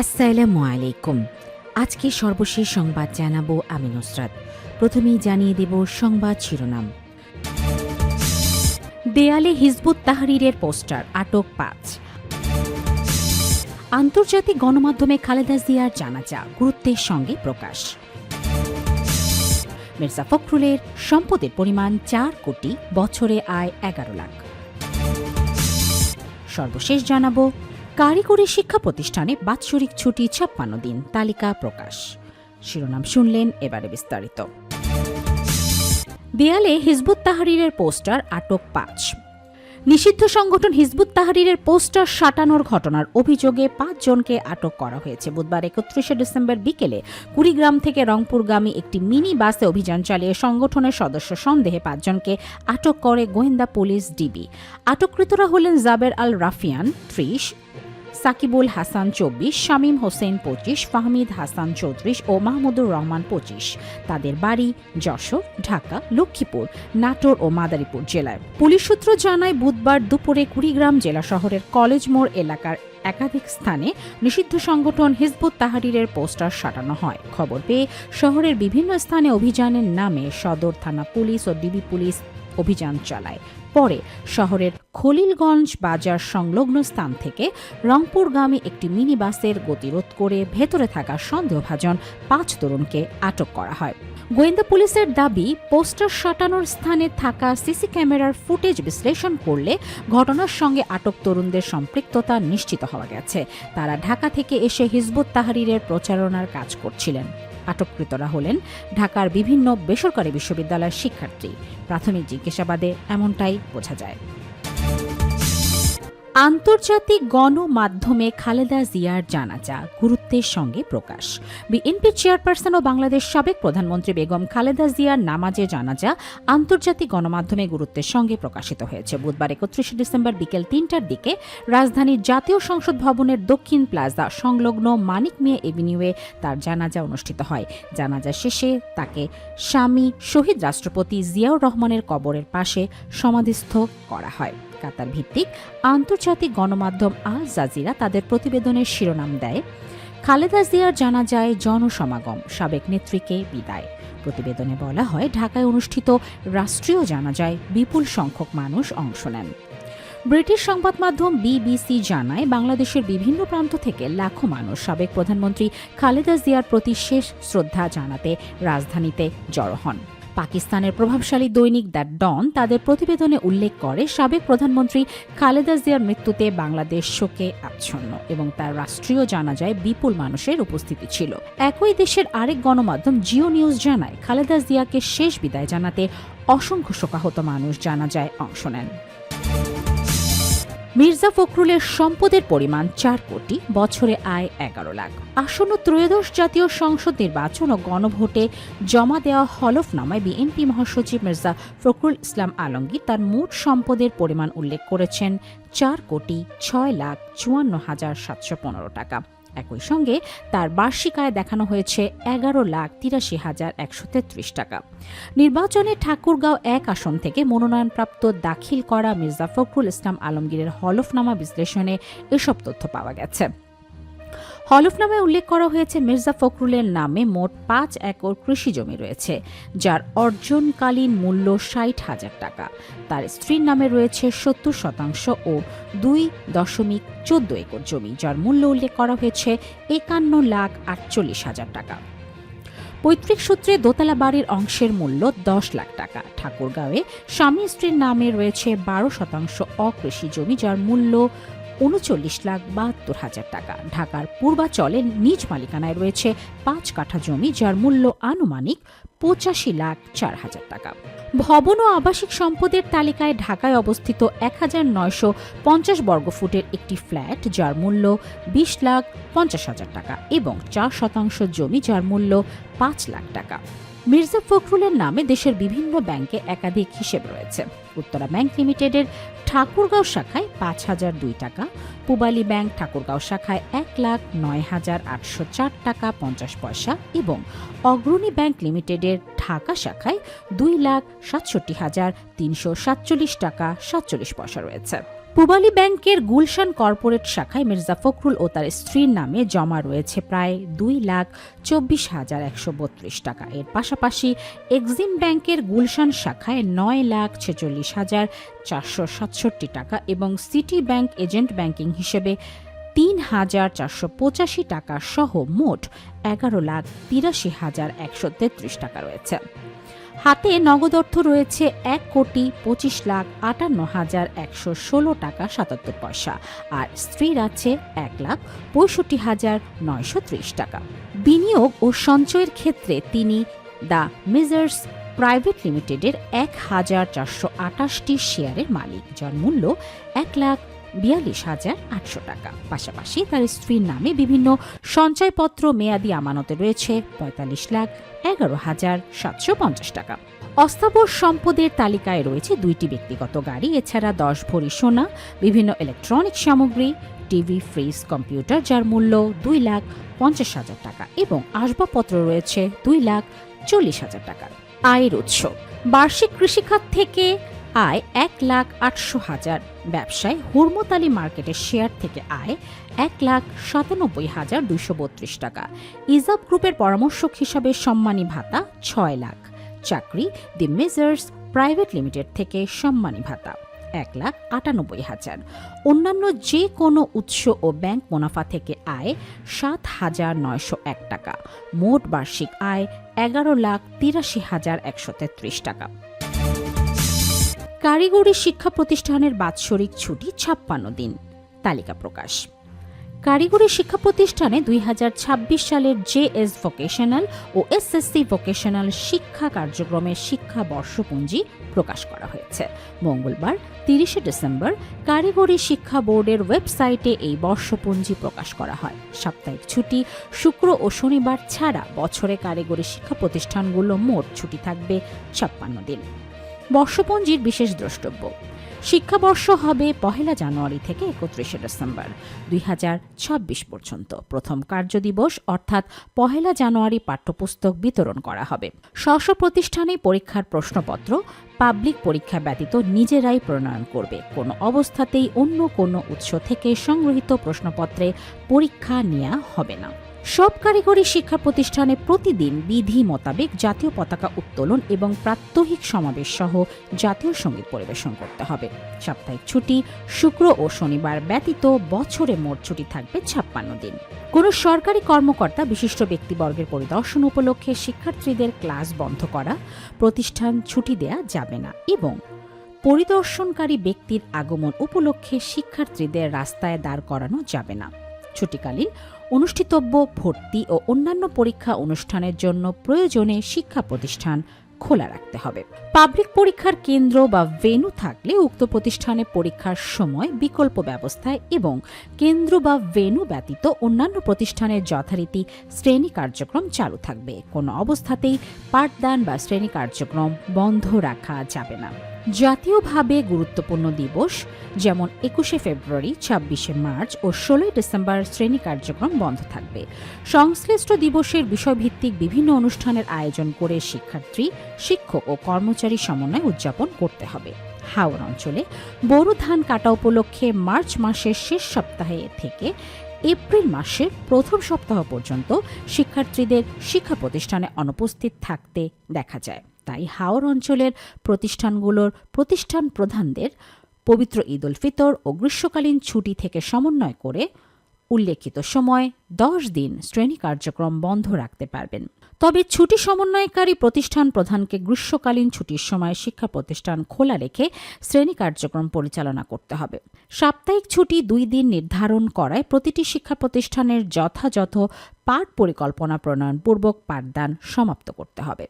আসসালামু আলাইকুম। আজকে সর্বশেষ সংবাদ জানাবো আমি নুসরাত। প্রথমেই জানিয়ে দেব সংবাদ শিরোনাম। দেয়ালে হিজবুত তাহরিরের পোস্টার, আটক ৫। আন্তর্জাতিক গণমাধ্যমে খালেদা জিয়ার জানাজা, গুরুত্বের সঙ্গে প্রকাশ। মির্জা ফখরুলের সম্পদের পরিমাণ ৪ কোটি, বছরে আয় ১১ লাখ। সর্বশেষ জানাবো কারিগরি শিক্ষা প্রতিষ্ঠানে বাৎসরিক ছুটি ৫৬ দিন, তালিকা প্রকাশ। শিরোনাম শুনলেন, এবারে বিস্তারিত। দেয়ালে হিজবুত তাহরিরের পোস্টার, আটক ৫। নিষিদ্ধ সংগঠন হিজবুত তাহরিরের পোস্টার সাটানোর ঘটনার অভিযোগে ৫ জনকে আটক করা হয়েছে। বুধবার ৩১ ডিসেম্বর বিকেলে কুড়িগ্রাম থেকে রংপুরগামী একটি মিনি বাসে অভিযান চালিয়ে সংগঠনের সদস্য সন্দেহে ৫ জনকে আটক করে গোয়েন্দা পুলিশ ডিবি। আটককৃতরা হলেন জাবের আল রাফিয়ান ৩০, সাকিবুল হাসান ২৪, শামীম হোসেন ২৫, ফাহমিদ হাসান ৩৪ ও মাহমুদুর রহমান ২৫। তাদের বাড়ি যশোর, ঢাকা, লক্ষ্মীপুর, নাটোর ও মাদারীপুর জেলায়। পুলিশ সূত্র জানায়, বুধবার দুপুরে কুড়িগ্রাম জেলা শহরের কলেজ মোড় এলাকার একাধিক স্থানে নিষিদ্ধ সংগঠন হিজবুত তাহরিরের পোস্টার সাটানো হয়। খবর পেয়ে শহরের বিভিন্ন স্থানে অভিযানের নামে সদর থানা পুলিশ ও ডিবি পুলিশ অভিযান চালায়। পরে শহরের খলিলগঞ্জ বাজার সংলগ্ন স্থান থেকে রংপুরগামী একটি মিনি বাসের গতিরোধ করে ভেতরে থাকা সন্দেহভাজন ৫ তরুণকে আটক করা হয়। গোয়েন্দা পুলিশের দাবি, পোস্টার সাটানোর স্থানে থাকা সিসি ক্যামেরার ফুটেজ বিশ্লেষণ করলে ঘটনার সঙ্গে আটক তরুণদের সম্পৃক্ততা নিশ্চিত হওয়া গেছে। তারা ঢাকা থেকে এসে হিজবুত তাহরিরের প্রচারণার কাজ করছিলেন। আটককৃতরা হলেন ঢাকার বিভিন্ন বেসরকারি বিশ্ববিদ্যালয়ের শিক্ষার্থী। প্রাথমিক জিজ্ঞাসাবাদে এমনটাই বোঝা যায়। আন্তর্জাতিক গণমাধ্যমে খালেদা জিয়ার জানাজা, গুরুত্বের সঙ্গে প্রকাশ। বিএনপি চেয়ারপারসন ও বাংলাদেশ সাবেক প্রধানমন্ত্রী বেগম খালেদা জিয়ার নামাজে জানাজা আন্তর্জাতিক গণমাধ্যমে গুরুত্বের সঙ্গে প্রকাশিত হয়েছে। বুধবার ৩১ ডিসেম্বর বিকেল ৩টার দিকে রাজধানীর জাতীয় সংসদ ভবনের দক্ষিণ প্লাজা সংলগ্ন মানিক মিয়া এভিনিউয়ে তার জানাজা অনুষ্ঠিত হয়। জানাজা শেষে তাকে স্বামী শহীদ রাষ্ট্রপতি জিয়াউর রহমানের কবরের পাশে সমাধিস্থ করা হয়। কাতার ভিত্তিক আন্তর্জাতিক গণমাধ্যম আল জাজিরা তাদের প্রতিবেদনের শিরোনাম দেয়, খালেদা জিয়ার জানাজায় জনসমাগম, সাবেক নেত্রীকে বিদায়। প্রতিবেদনে বলা হয়, ঢাকায় অনুষ্ঠিত রাষ্ট্রীয় জানাজায় বিপুল সংখ্যক মানুষ অংশ নেন। ব্রিটিশ সংবাদ মাধ্যম বিবিসি জানায়, বাংলাদেশের বিভিন্ন প্রান্ত থেকে লাখো মানুষ সাবেক প্রধানমন্ত্রী খালেদা জিয়ার প্রতি শেষ শ্রদ্ধা জানাতে রাজধানীতে জড়ো হন। পাকিস্তানের প্রভাবশালী দৈনিক দ্য ডন তাদের প্রতিবেদনে উল্লেখ করে, সাবেক প্রধানমন্ত্রী খালেদা জিয়ার মৃত্যুতে বাংলাদেশ শোকে আচ্ছন্ন এবং তার রাষ্ট্রীয় জানাজায় বিপুল মানুষের উপস্থিতি ছিল। একই দেশের আরেক গণমাধ্যম জিও নিউজ জানায়, খালেদা জিয়াকে শেষ বিদায় জানাতে অসংখ্য শোকাহত মানুষ জানাজায় অংশ নেন। মির্জা ফখরুলের সম্পদের পরিমাণ ৪ কোটি, বছরে আয় ১১ লাখ। আসন্ন ত্রয়োদশ জাতীয় সংসদ নির্বাচন ও গণভোটে জমা দেওয়া হলফনামায় বিএনপি মহাসচিব মির্জা ফখরুল ইসলাম আলমগীর তার মোট সম্পদের পরিমাণ উল্লেখ করেছেন ৪ কোটি ৬ লাখ ৫৪ হাজার ৭১৫ টাকা। একই সঙ্গে তার বার্ষিক আয় দেখানো হয়েছে ১১ লাখ ৮৩ হাজার ১৩৩ টাকা। নির্বাচনে ঠাকুরগাঁও ১ আসন থেকে মনোনয়নপ্রাপ্ত দাখিল করা মির্জা ফখরুল ইসলাম আলমগীরের হলফনামা বিশ্লেষণে এসব তথ্য পাওয়া গেছে। হলফনামায় উল্লেখ করা হয়েছে, মির্জা ফখরুলের নামে মোট ৫ একর কৃষি জমি রয়েছে, যার অর্জনকালীন মূল্য ৬০,০০০ টাকা। তার স্ত্রীর নামে রয়েছে ৭০% ও ২.১৪ একর জমি, যার মূল্য উল্লেখ করা হয়েছে ৫১,৪৮,০০০ টাকা। পৈতৃক সূত্রে দোতলা বাড়ির অংশের মূল্য ১০ লাখ টাকা। ঠাকুরগাঁওয়ে স্বামী স্ত্রীর নামে রয়েছে ১২% অকৃষি জমি, যার মূল্য ৩৯,৭২,০০০ টাকা। ঢাকার পূর্বাচলে নিজ মালিকানায় রয়েছে ৫ কাঠা জমি, যার মূল্য আনুমানিক ৮৫,০০,০০০ টাকা। ভবন ও আবাসিক সম্পদের তালিকায় ঢাকায় অবস্থিত ১,৯৫০ বর্গফুটের একটি ফ্ল্যাট, যার মূল্য ২০,৫০,০০০ টাকা এবং ৪% জমি, যার মূল্য ৫ লাখ টাকা। মির্জা ফখরুলের নামে দেশের বিভিন্ন ব্যাংকে একাধিক হিসেব রয়েছে। উত্তরা ব্যাংক লিমিটেডের ঠাকুরগাঁও শাখায় ৫,০০২ টাকা, পূবালী ব্যাংক ঠাকুরগাঁও শাখায় ১,০৯,৮০৪ টাকা ৫০ পয়সা এবং অগ্রণী ব্যাংক লিমিটেডের ঢাকা শাখায় ২,৬৭,৩৪৭ টাকা ৪৭ পয়সা রয়েছে। পূবালী ব্যাংকের গুলশান কর্পোরেট শাখায় মির্জা ফখরুল ও তার স্ত্রীর নামে জমা রয়েছে প্রায় 2,24,132 টাকা। এর পাশাপাশি এক্সিম ব্যাংকের গুলশান শাখায় 9,46,467 টাকা এবং সিটি ব্যাংক এজেন্ট ব্যাংকিং হিসেবে 3,485 টাকা সহ মোট 11,83,133 টাকা রয়েছে। হাতে নগদ অর্থ রয়েছে 1,25,58,116 টাকা 77 পয়সা, আর স্ত্রীর আছে 1,65,930 টাকা। বিনিয়োগ ও সঞ্চয়ের ক্ষেত্রে তিনি দ্য মেজার্স প্রাইভেট লিমিটেডের 1,428টি শেয়ারের মালিক, যার মূল্য 1,42,800 টাকা। পাশাপাশি তার স্ত্রীর নামে বিভিন্ন সঞ্চয়পত্র মেয়াদি আমানতে রয়েছে 45,11,750 টাকা। অস্থাবর সম্পদের তালিকায় রয়েছে 2টি ব্যক্তিগত গাড়ি, এছাড়া 10 ভরি সোনা, বিভিন্ন ইলেকট্রনিক সামগ্রী, টিভি, ফ্রিজ, কম্পিউটার, যার মূল্য 2,50,000 টাকা এবং আসবাবপত্র রয়েছে 2,40,000 টাকা। আয়ের উৎস: বার্ষিক কৃষিখাত থেকে আয় 1,08,000, ব্যবসায় হুরমত আলী মার্কেটের শেয়ার থেকে আয় 1,97,232 টাকা, ইজাব গ্রুপের পরামর্শক হিসাবে সম্মানী ভাতা 6 লাখ, চাকরি দি মেজার্স প্রাইভেট লিমিটেড থেকে সম্মানী ভাতা 1,98,000, অন্যান্য যে কোনো উৎস ও ব্যাংক মুনাফা থেকে আয় 7,901 টাকা, মোট বার্ষিক আয় 11,83,133 টাকা। কারিগরি শিক্ষা প্রতিষ্ঠানের বাৎসরিক ছুটি 56 দিন। তালিকা প্রকাশ: কারিগরি শিক্ষা প্রতিষ্ঠানে 2026 সালের জেএস ভোকেশনাল ও এসএসসি ভোকেশনাল শিক্ষা কার্যক্রমের শিক্ষা বর্ষপঞ্জি প্রকাশ করা হয়েছে। মঙ্গলবার 30 ডিসেম্বর কারিগরি শিক্ষা বোর্ডের ওয়েবসাইটে এই বর্ষপঞ্জি প্রকাশ করা হয়। সাপ্তাহিক ছুটি শুক্র ও শনিবার ছাড়া বছরে কারিগরি শিক্ষা প্রতিষ্ঠানগুলো মোট ছুটি থাকবে 56 দিন। বর্ষপঞ্জির বিশেষ দ্রষ্টব্য: শিক্ষাবর্ষ হবে 1 জানুয়ারি থেকে 31 ডিসেম্বর 2026 পর্যন্ত। প্রথম কার্যদিবস অর্থাৎ 1 জানুয়ারি পাঠ্যপুস্তক বিতরণ করা হবে। স্ব প্রতিষ্ঠানে পরীক্ষার প্রশ্নপত্র পাবলিক পরীক্ষা ব্যতীত নিজেরাই প্রণয়ন করবে। কোনো অবস্থাতেই অন্য কোনো উৎস থেকে সংগৃহীত প্রশ্নপত্রে পরীক্ষা নেওয়া হবে না। সব কারিগরি শিক্ষা প্রতিষ্ঠানে প্রতিদিন বিধি মোতাবেক জাতীয় পতাকা উত্তোলন এবং প্রাত্যহিক সমাবেশ সহ জাতীয় সঙ্গীত পরিবেশন করতে হবে। সাপ্তাহিক ছুটি শুক্র ও শনিবার ব্যতীত বছরে মোট ছুটি থাকবে 56 দিন। কোনো সরকারি কর্মকর্তা বিশিষ্ট ব্যক্তিবর্গের পরিদর্শন উপলক্ষে শিক্ষার্থীদের ক্লাস বন্ধ করা, প্রতিষ্ঠান ছুটি দেয়া যাবে না এবং পরিদর্শনকারী ব্যক্তির আগমন উপলক্ষে শিক্ষার্থীদের রাস্তায় দাঁড় করানো যাবে না। ছুটিকালীন অনুষ্ঠিতব্য ভর্তি ও অন্যান্য পরীক্ষা অনুষ্ঠানের জন্য প্রয়োজনে শিক্ষা প্রতিষ্ঠান খোলা রাখতে হবে। পাবলিক পরীক্ষার কেন্দ্র বা ভেন্যু থাকলে উক্ত প্রতিষ্ঠানে পরীক্ষার সময় বিকল্প ব্যবস্থায় এবং কেন্দ্র বা ভেন্যু ব্যতীত অন্যান্য প্রতিষ্ঠানের যথারীতি শ্রেণী কার্যক্রম চালু থাকবে। কোনো অবস্থাতেই পাঠদান বা শ্রেণী কার্যক্রম বন্ধ রাখা যাবে না। জাতীয়ভাবে গুরুত্বপূর্ণ দিবস যেমন 21 ফেব্রুয়ারি, 26 মার্চ ও 16 ডিসেম্বর শ্রেণী কার্যক্রম বন্ধ থাকবে। সংশ্লিষ্ট দিবসের বিষয়ভিত্তিক বিভিন্ন অনুষ্ঠানের আয়োজন করে শিক্ষার্থী, শিক্ষক ও কর্মচারী সমন্বয়ে উদযাপন করতে হবে। হাওড় অঞ্চলে বোরো ধান কাটা উপলক্ষে মার্চ মাসের শেষ সপ্তাহে থেকে এপ্রিল মাসের প্রথম সপ্তাহ পর্যন্ত শিক্ষার্থীদের শিক্ষা প্রতিষ্ঠানে অনুপস্থিত থাকতে দেখা যায়। তাই হাওড় অঞ্চলের প্রতিষ্ঠানগুলোর প্রতিষ্ঠান প্রধানদের পবিত্র ঈদ উল ফিতর ও গ্রীষ্মকালীন ছুটি থেকে সমন্বয় করে উল্লেখিত সময় 10 দিন শ্রেণী কার্যক্রম বন্ধ রাখতে পারবেন। তবে ছুটি সমন্বয়কারী প্রতিষ্ঠান প্রধানকে গ্রীষ্মকালীন ছুটির সময় শিক্ষা প্রতিষ্ঠান খোলা রেখে শ্রেণী কার্যক্রম পরিচালনা করতে হবে। সাপ্তাহিক ছুটি 2 দিন নির্ধারণ করায় প্রতিটি শিক্ষা প্রতিষ্ঠানের যথাযথ পাঠ পরিকল্পনা প্রণয়নপূর্বক পাঠদান সমাপ্ত করতে হবে।